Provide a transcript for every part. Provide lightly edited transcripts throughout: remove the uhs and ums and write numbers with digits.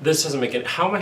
this doesn't make it. How am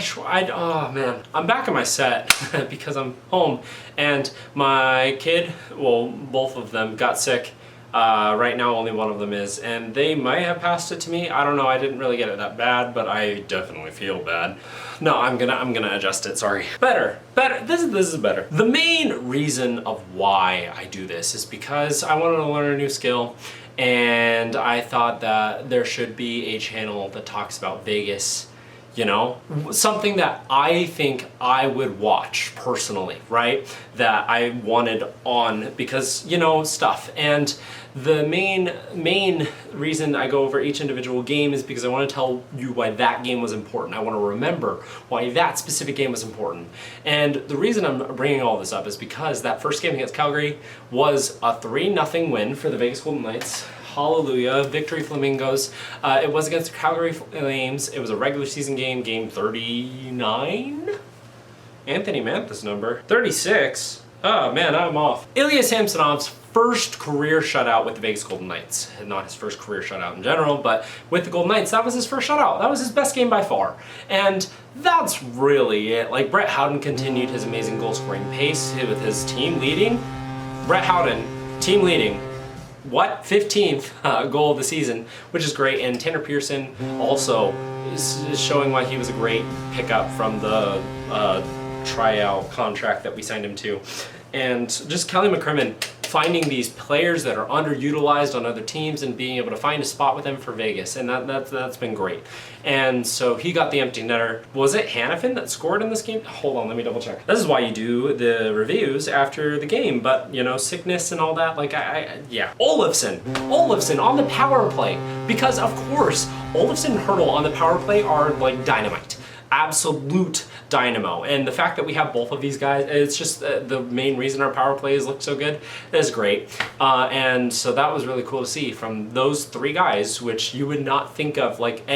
oh man, I'm back in my set because I'm home, and my kid, well, both of them got sick. Right now only one of them is, and they might have passed it to me. I don't know, I didn't really get it that bad, but I definitely feel bad. No, I'm gonna adjust it, sorry. Better, this is better. The main reason of why I do this is because I wanted to learn a new skill, and I thought that there should be a channel that talks about Vegas, you know? Something that I think I would watch personally, right? That I wanted on because, you know, stuff. And the main reason I go over each individual game is because I want to tell you why that game was important. I want to remember why that specific game was important. And the reason I'm bringing all this up is because that first game against Calgary was a 3-0 win for the Vegas Golden Knights. Hallelujah, victory Flamingos. It was against the Calgary Flames. It was a regular season game, game 39? Anthony Mantha's number. 36? Oh man, I'm off. Ilya Samsonov's first career shutout with the Vegas Golden Knights. Not his first career shutout in general, but with the Golden Knights, that was his first shutout. That was his best game by far. And that's really it. Like, Brett Howden continued his amazing goal scoring pace with his team leading. Brett Howden, team leading. What? 15th goal of the season, which is great. And Tanner Pearson also is showing why he was a great pickup from the tryout contract that we signed him to. And just Kelly McCrimmon finding these players that are underutilized on other teams and being able to find a spot with them for Vegas, and that's been great. And so he got the empty netter. Was it Hanifin that scored in this game? Hold on, let me double check. This is why you do the reviews after the game, but you know, sickness and all that, like yeah. Olofsson on the power play, because of course, Olofsson and Hurdle on the power play are like dynamite. Absolute dynamo, and the fact that we have both of these guys, it's just the main reason our power plays look so good. Is great, and so that was really cool to see from those three guys, which you would not think of. Like,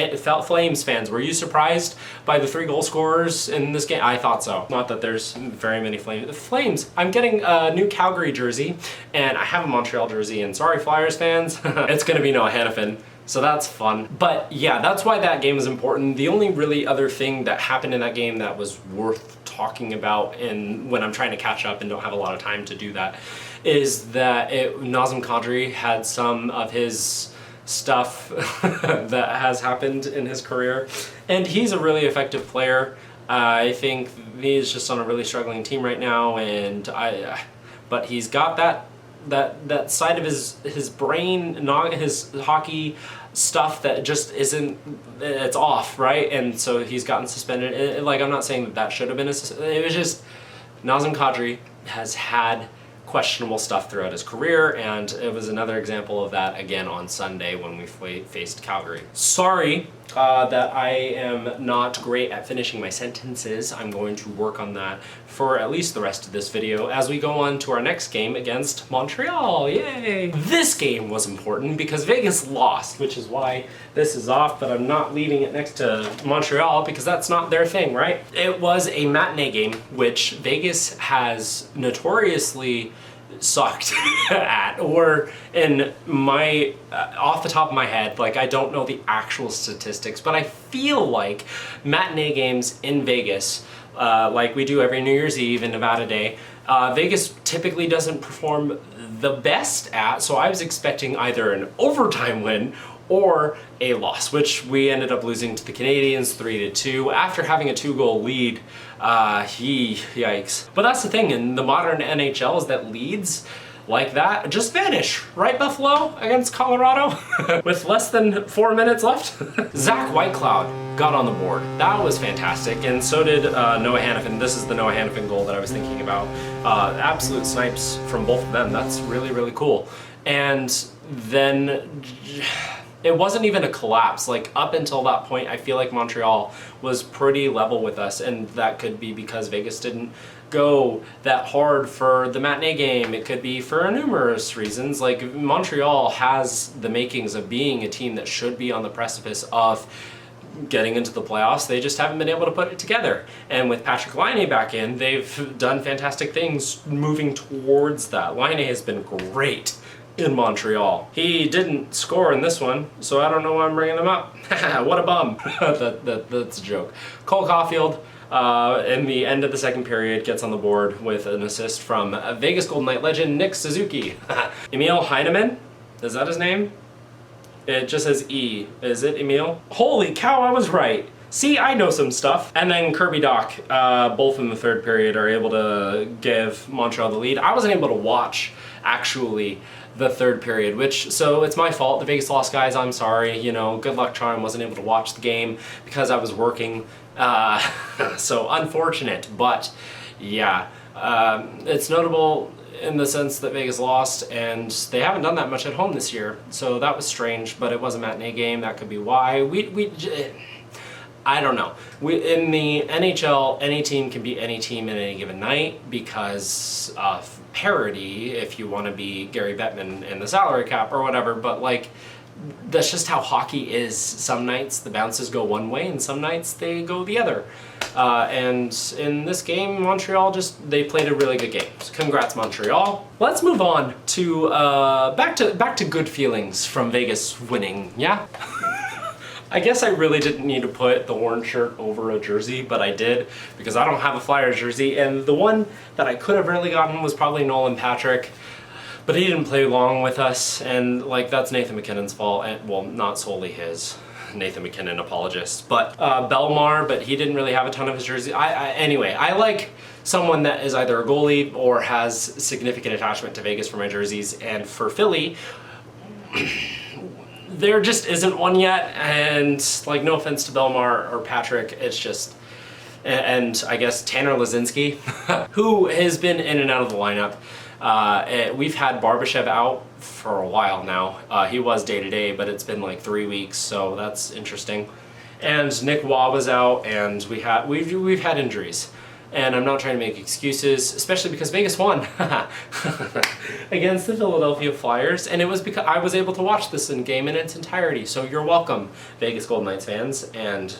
Flames fans, were you surprised by the 3 goal scorers in this game? I thought so. Not that there's very many Flames. I'm getting a new Calgary jersey, and I have a Montreal jersey, and sorry Flyers fans, it's gonna be Noah Hanifin. So that's fun. But yeah, that's why that game is important. The only really other thing that happened in that game that was worth talking about, and when I'm trying to catch up and don't have a lot of time to do that, is that Nazem Kadri had some of his stuff that has happened in his career. And he's a really effective player. I think he's just on a really struggling team right now, and but he's got that side of his brain, not his hockey stuff that just isn't, it's off, right? And so he's gotten suspended. Like, I'm not saying that should have been it was just Nazem Kadri has had questionable stuff throughout his career, and it was another example of that again on Sunday when we faced Calgary. Sorry that I am not great at finishing my sentences. I'm going to work on that for at least the rest of this video as we go on to our next game against Montreal. Yay! This game was important because Vegas lost, which is why this is off, but I'm not leaving it next to Montreal because that's not their thing, right? It was a matinee game, which Vegas has notoriously sucked at, or in my off the top of my head, like, I don't know the actual statistics, but I feel like matinee games in Vegas, like we do every New Year's Eve and Nevada Day, Vegas typically doesn't perform the best at, so I was expecting either an overtime win or a loss, which we ended up losing to the Canadiens 3-2 after having a 2-goal lead. Yikes. But that's the thing in the modern NHL, is that leads like that just vanish, right, Buffalo, against Colorado? With less than 4 minutes left? Zach Whitecloud got on the board. That was fantastic, and so did Noah Hanifin. This is the Noah Hanifin goal that I was thinking about. Absolute snipes from both of them. That's really, really cool. And then it wasn't even a collapse. Like, up until that point, I feel like Montreal was pretty level with us, and that could be because Vegas didn't go that hard for the matinee game. It could be for numerous reasons. Like, Montreal has the makings of being a team that should be on the precipice of getting into the playoffs. They just haven't been able to put it together. And with Patrick Laine back in, they've done fantastic things moving towards that. Laine has been great in Montreal. He didn't score in this one, so I don't know why I'm bringing him up. What a bum. That's a joke. Cole Caulfield, in the end of the second period, gets on the board with an assist from Vegas Golden Knight legend Nick Suzuki. Emil Heineman, is that his name? It just says E. Is it Emil? Holy cow, I was right. See, I know some stuff. And then Kirby Dach, both in the third period, are able to give Montreal the lead. I wasn't able to watch, actually, the third period, so it's my fault. The Vegas lost, guys. I'm sorry. You know, good luck charm. Wasn't able to watch the game because I was working. So unfortunate, but yeah, it's notable in the sense that Vegas lost, and they haven't done that much at home this year. So that was strange, but it was a matinee game. That could be why. I don't know. In the NHL, any team can beat any team in any given night because of parity, if you want to be Gary Bettman in the salary cap or whatever, but like, that's just how hockey is. Some nights the bounces go one way and some nights they go the other. And in this game, Montreal they played a really good game. So congrats, Montreal. Let's move on to back to good feelings from Vegas winning, yeah? I guess I really didn't need to put the orange shirt over a jersey, but I did because I don't have a Flyers jersey, and the one that I could have really gotten was probably Nolan Patrick, but he didn't play long with us, and like, that's Nathan MacKinnon's fault, and well, not solely his. Nathan MacKinnon, apologist, but Belmar, but he didn't really have a ton of his jersey. Anyway, I like someone that is either a goalie or has significant attachment to Vegas for my jerseys, and for Philly, there just isn't one yet, and like, no offense to Belmar or Patrick, it's just, and I guess Tanner Lazinski, who has been in and out of the lineup. We've had Barbashev out for a while now. He was day-to-day, but it's been like 3 weeks, so that's interesting. And Nick Waugh was out, and we've had injuries. And I'm not trying to make excuses, especially because Vegas won against the Philadelphia Flyers, and it was because I was able to watch this game in its entirety. So you're welcome, Vegas Golden Knights fans and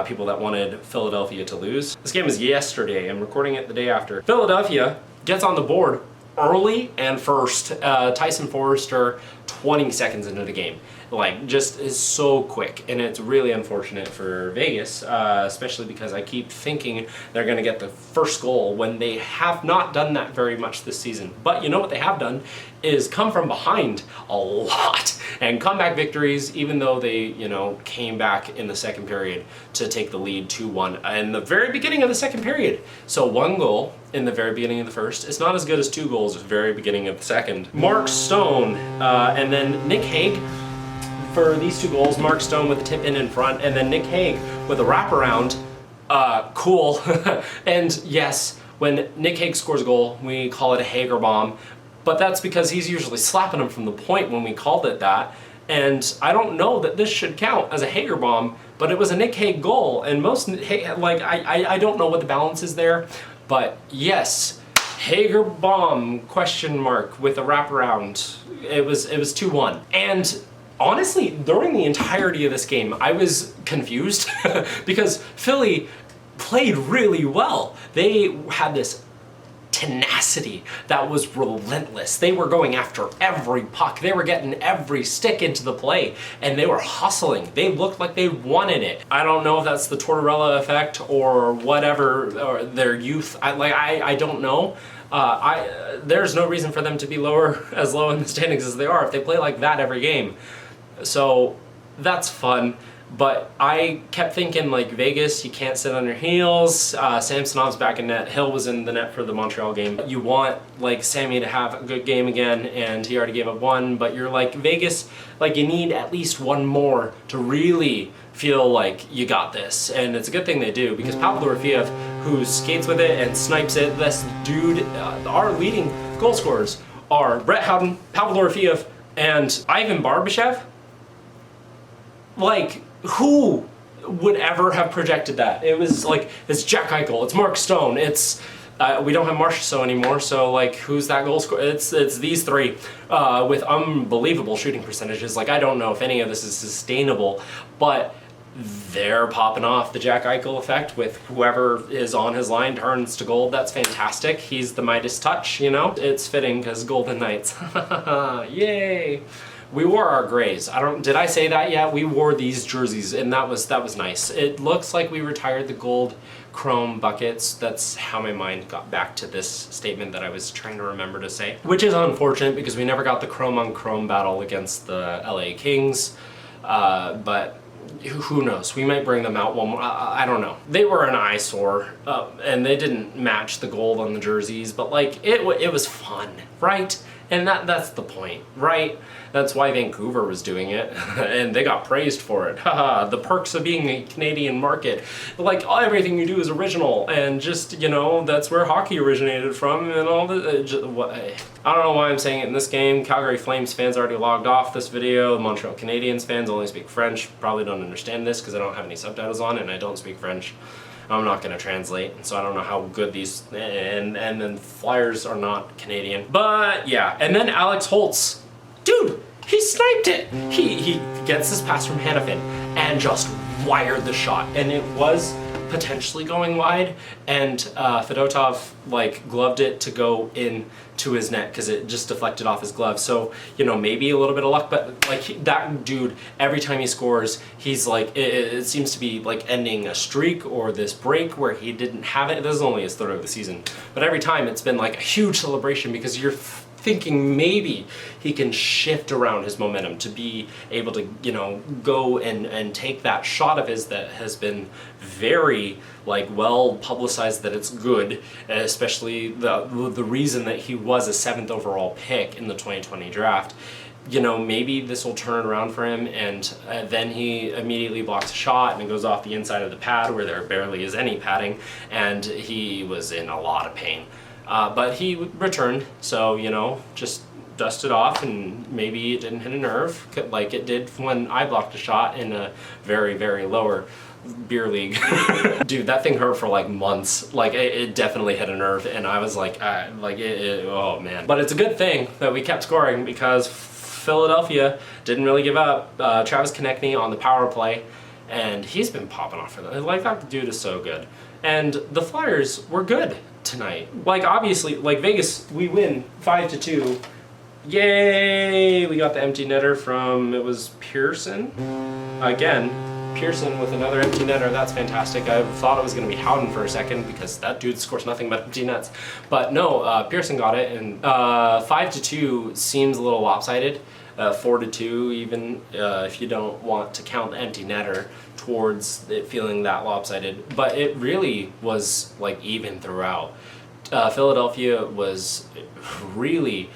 people that wanted Philadelphia to lose. This game was yesterday. I'm recording it the day after. Philadelphia gets on the board early and first. Tyson Forrester, 20 seconds into the game. Like, just is so quick, and it's really unfortunate for Vegas, especially because I keep thinking they're going to get the first goal when they have not done that very much this season. But you know what they have done is come from behind a lot and comeback victories, even though they, you know, came back in the second period to take the lead 2-1 in the very beginning of the second period. So one goal in the very beginning of the first is not as good as two goals at the very beginning of the second. Mark Stone and then Nick Hague for these two goals. Mark Stone with the tip in front, and then Nick Hague with a wraparound. Cool. And yes, when Nick Hague scores a goal, we call it a Hager bomb, but that's because he's usually slapping him from the point when we called it that. And I don't know that this should count as a Hager bomb, but it was a Nick Hague goal, and most, like, I don't know what the balance is there, but yes, Hager bomb, question mark, with a wraparound. It was 2-1. And honestly, during the entirety of this game, I was confused because Philly played really well. They had this tenacity that was relentless. They were going after every puck. They were getting every stick into the play, and they were hustling. They looked like they wanted it. I don't know if that's the Tortorella effect or whatever, or their youth. I don't know. There's no reason for them to be as low in the standings as they are if they play like that every game. So that's fun. But I kept thinking, like, Vegas, you can't sit on your heels. Samsonov's back in net. Hill was in the net for the Montreal game. You want, like, Sammy to have a good game again, and he already gave up one. But you're like, Vegas, like, you need at least one more to really feel like you got this. And it's a good thing they do, because Pavel Dorofeev, who skates with it and snipes it, this dude, our leading goal scorers are Brett Howden, Pavel Dorofeev, and Ivan Barbashev. Like, who would ever have projected that? It was like, it's Jack Eichel, it's Mark Stone, it's, we don't have Marchessault anymore, so like, who's that goal scorer? It's these three with unbelievable shooting percentages. Like, I don't know if any of this is sustainable, but they're popping off the Jack Eichel effect with whoever is on his line turns to gold. That's fantastic. He's the Midas touch, you know? It's fitting because Golden Knights. Yay! We wore our grays. Did I say that yet? We wore these jerseys and that was nice. It looks like we retired the gold chrome buckets. That's how my mind got back to this statement that I was trying to remember to say. Which is unfortunate because we never got the chrome on chrome battle against the LA Kings. But who knows? We might bring them out one more. I don't know. They were an eyesore, and they didn't match the gold on the jerseys, but like it was fun, right? And that's the point, right? That's why Vancouver was doing it, and they got praised for it. Haha, the perks of being a Canadian market. Like, everything you do is original, and just, you know, that's where hockey originated from, and all the... I don't know why I'm saying it in this game. Calgary Flames fans already logged off this video. Montreal Canadiens fans only speak French. Probably don't understand this because I don't have any subtitles on, and I don't speak French. I'm not going to translate, so I don't know how good these... And then Flyers are not Canadian. But, yeah. And then Alex Holtz. Dude, he sniped it! He gets this pass from Hannafin and just wired the shot. And it was potentially going wide, and Fedotov, like, gloved it to go in to his net because it just deflected off his glove. So, you know, maybe a little bit of luck, but like that dude, every time he scores, he's like, it seems to be like ending a streak or this break where he didn't have it. This is only his third of the season, but every time it's been like a huge celebration because you're thinking maybe he can shift around his momentum to be able to, you know, go and take that shot of his that has been very, like, well publicized that it's good, especially the reason that he was a 7th overall pick in the 2020 draft. You know, maybe this will turn it around for him, and then he immediately blocks a shot and it goes off the inside of the pad where there barely is any padding, and he was in a lot of pain. But he returned, so, you know, just dust it off, and maybe it didn't hit a nerve like it did when I blocked a shot in a very, very lower beer league. Dude, that thing hurt for like months. Like, it definitely hit a nerve, and I was like, oh man. But it's a good thing that we kept scoring because Philadelphia didn't really give up. Travis Konechny on the power play, and he's been popping off for them. Like, that dude is so good. And the Flyers were good tonight. Like, obviously, like Vegas, we win 5-2. Yay! We got the empty netter from, it was Pearson. Again, Pearson with another empty netter. That's fantastic. I thought it was going to be Howden for a second because that dude scores nothing but empty nets. But no, Pearson got it, and 5-2 seems a little lopsided. 4-2 even, if you don't want to count the empty netter towards it feeling that lopsided. But it really was like even throughout. Philadelphia was really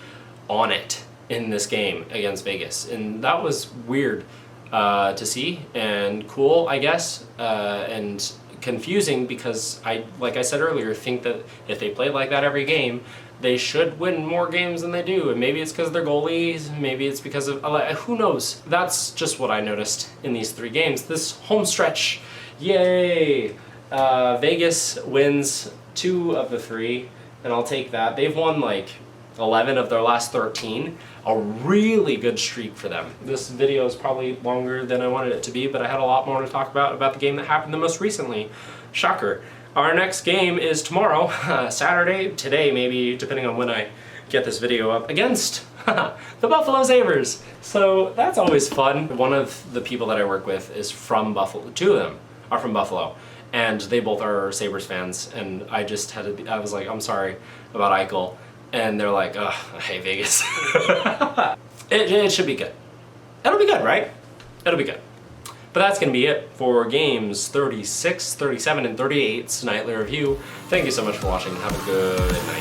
on it in this game against Vegas, and that was weird to see, and cool, I guess, and confusing because like I said earlier, think that if they played like that every game, they should win more games than they do, and maybe it's because of their goalies, maybe it's because of, who knows. That's just what I noticed in these 3 games. This home stretch, yay! Vegas wins 2 of the 3, and I'll take that. They've won like 11 of their last 13. A really good streak for them. This video is probably longer than I wanted it to be, but I had a lot more to talk about the game that happened the most recently. Shocker. Our next game is tomorrow, Saturday, today maybe, depending on when I get this video up, against the Buffalo Sabres. So that's always fun. One of the people that I work with is from Buffalo. 2 of them are from Buffalo, and they both are Sabres fans, and I just had to, I was like, I'm sorry about Eichel, and they're like, ugh, I hate Vegas. It should be good. It'll be good, right? It'll be good. But that's going to be it for games 36, 37, and 38's Nightly Review. Thank you so much for watching. Have a good night.